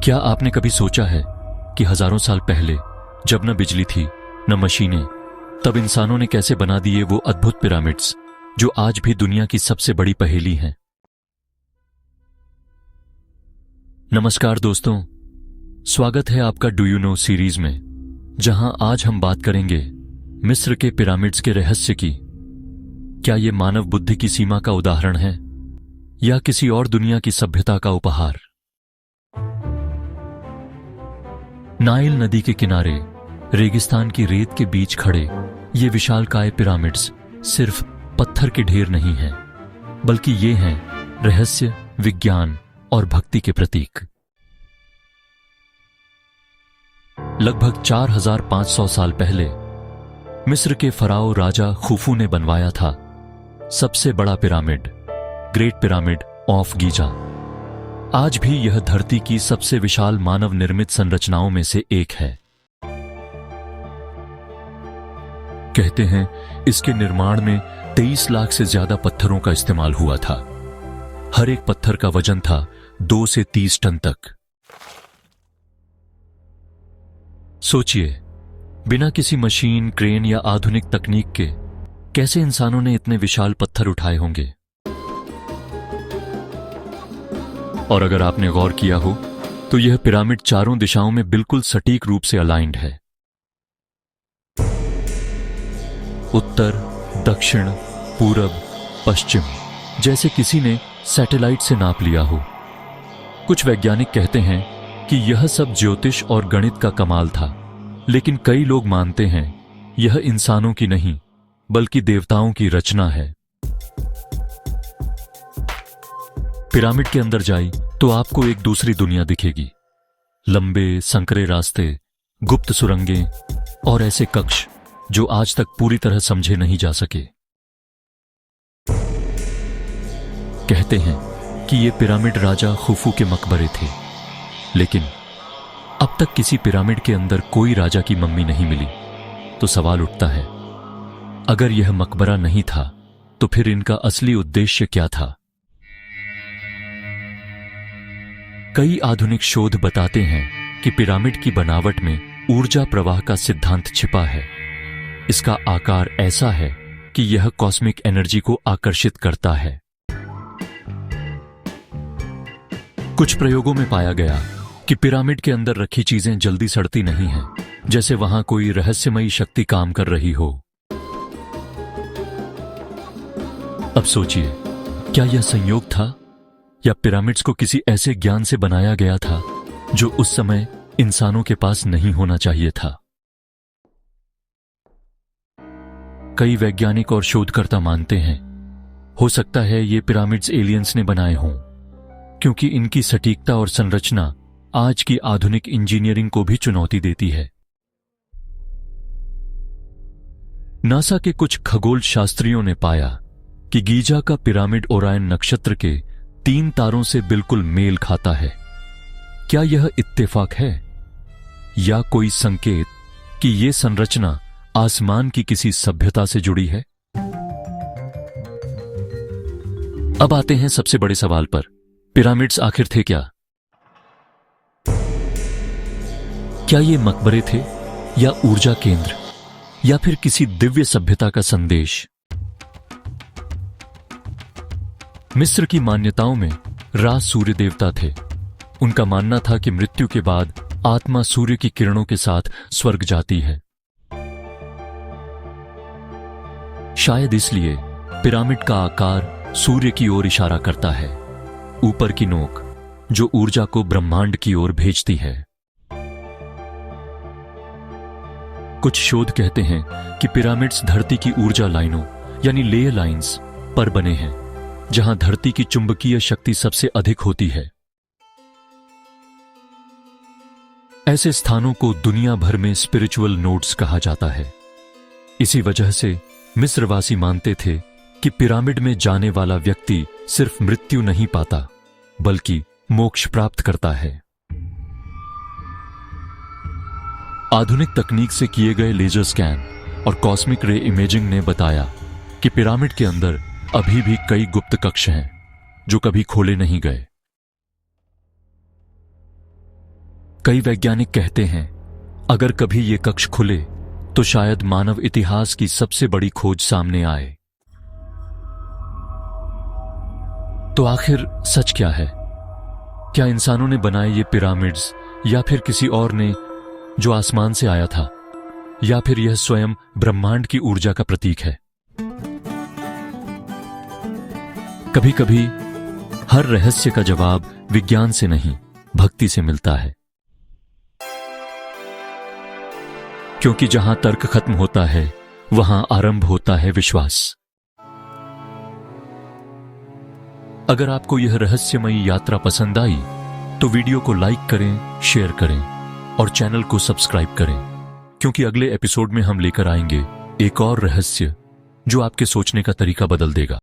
क्या आपने कभी सोचा है कि हजारों साल पहले जब न बिजली थी न मशीनें, तब इंसानों ने कैसे बना दिए वो अद्भुत पिरामिड्स जो आज भी दुनिया की सबसे बड़ी पहेली हैं। नमस्कार दोस्तों, स्वागत है आपका डू यू नो सीरीज में, जहां आज हम बात करेंगे मिस्र के पिरामिड्स के रहस्य की। क्या ये मानव बुद्धि की सीमा का उदाहरण है या किसी और दुनिया की सभ्यता का उपहार? नाइल नदी के किनारे रेगिस्तान की रेत के बीच खड़े ये विशालकाय पिरामिड्स सिर्फ पत्थर के ढेर नहीं हैं, बल्कि ये हैं रहस्य, विज्ञान और भक्ति के प्रतीक। लगभग 4500 साल पहले मिस्र के फराओ राजा खुफू ने बनवाया था सबसे बड़ा pyramid, great pyramid of Giza. आज भी यह धरती की सबसे विशाल मानव निर्मित संरचनाओं में से एक है। कहते हैं इसके निर्माण में 23 लाख से ज्यादा पत्थरों का इस्तेमाल हुआ था। हर एक पत्थर का वजन था 2 से 30 टन तक। सोचिए, बिना किसी मशीन, क्रेन या आधुनिक तकनीक के कैसे इंसानों ने इतने विशाल पत्थर उठाए होंगे। और अगर आपने गौर किया हो तो यह पिरामिड चारों दिशाओं में बिल्कुल सटीक रूप से अलाइंड है। उत्तर, दक्षिण, पूरब, पश्चिम, जैसे किसी ने सैटेलाइट से नाप लिया हो। कुछ वैज्ञानिक कहते हैं कि यह सब ज्योतिष और गणित का कमाल था, लेकिन कई लोग मानते हैं यह इंसानों की नहीं बल्कि देवताओं की रचना है। पिरामिड के अंदर जाई तो आपको एक दूसरी दुनिया दिखेगी। लंबे संकरे रास्ते, गुप्त सुरंगें और ऐसे कक्ष जो आज तक पूरी तरह समझे नहीं जा सके। कहते हैं कि ये पिरामिड राजा खुफू के मकबरे थे, लेकिन अब तक किसी पिरामिड के अंदर कोई राजा की मम्मी नहीं मिली। तो सवाल उठता है, अगर यह मकबरा नहीं था तो फिर इनका असली उद्देश्य क्या था? कई आधुनिक शोध बताते हैं कि पिरामिड की बनावट में ऊर्जा प्रवाह का सिद्धांत छिपा है। इसका आकार ऐसा है कि यह कॉस्मिक एनर्जी को आकर्षित करता है। कुछ प्रयोगों में पाया गया कि पिरामिड के अंदर रखी चीजें जल्दी सड़ती नहीं हैं, जैसे वहां कोई रहस्यमयी शक्ति काम कर रही हो। अब सोचिए, क्या यह संयोग था या पिरामिड्स को किसी ऐसे ज्ञान से बनाया गया था जो उस समय इंसानों के पास नहीं होना चाहिए था? कई वैज्ञानिक और शोधकर्ता मानते हैं हो सकता है ये पिरामिड्स एलियंस ने बनाए हों, क्योंकि इनकी सटीकता और संरचना आज की आधुनिक इंजीनियरिंग को भी चुनौती देती है। नासा के कुछ खगोल शास्त्रियों ने पाया कि गीजा का पिरामिड ओरायन नक्षत्र के 3 तारों से बिल्कुल मेल खाता है। क्या यह इत्तेफाक है या कोई संकेत कि यह संरचना आसमान की किसी सभ्यता से जुड़ी है? अब आते हैं सबसे बड़े सवाल पर, पिरामिड्स आखिर थे क्या? क्या ये मकबरे थे या ऊर्जा केंद्र या फिर किसी दिव्य सभ्यता का संदेश? मिस्र की मान्यताओं में रा सूर्य देवता थे। उनका मानना था कि मृत्यु के बाद आत्मा सूर्य की किरणों के साथ स्वर्ग जाती है। शायद इसलिए पिरामिड का आकार सूर्य की ओर इशारा करता है, ऊपर की नोक जो ऊर्जा को ब्रह्मांड की ओर भेजती है। कुछ शोध कहते हैं कि पिरामिड्स धरती की ऊर्जा लाइनों यानी लेयर लाइंस पर बने हैं, जहां धरती की चुंबकीय शक्ति सबसे अधिक होती है। ऐसे स्थानों को दुनिया भर में स्पिरिचुअल नोड्स कहा जाता है। इसी वजह से मिस्रवासी मानते थे कि पिरामिड में जाने वाला व्यक्ति सिर्फ मृत्यु नहीं पाता, बल्कि मोक्ष प्राप्त करता है। आधुनिक तकनीक से किए गए लेजर स्कैन और कॉस्मिक रे इमेजिंग ने बताया कि पिरामिड के अंदर अभी भी कई गुप्त कक्ष हैं जो कभी खोले नहीं गए। कई वैज्ञानिक कहते हैं अगर कभी ये कक्ष खुले तो शायद मानव इतिहास की सबसे बड़ी खोज सामने आए। तो आखिर सच क्या है? क्या इंसानों ने बनाए ये पिरामिड्स, या फिर किसी और ने जो आसमान से आया था, या फिर यह स्वयं ब्रह्मांड की ऊर्जा का प्रतीक है? कभी कभी हर रहस्य का जवाब विज्ञान से नहीं, भक्ति से मिलता है। क्योंकि जहां तर्क खत्म होता है वहां आरंभ होता है विश्वास। अगर आपको यह रहस्यमयी यात्रा पसंद आई तो वीडियो को लाइक करें, शेयर करें और चैनल को सब्सक्राइब करें, क्योंकि अगले एपिसोड में हम लेकर आएंगे एक और रहस्य जो आपके सोचने का तरीका बदल देगा।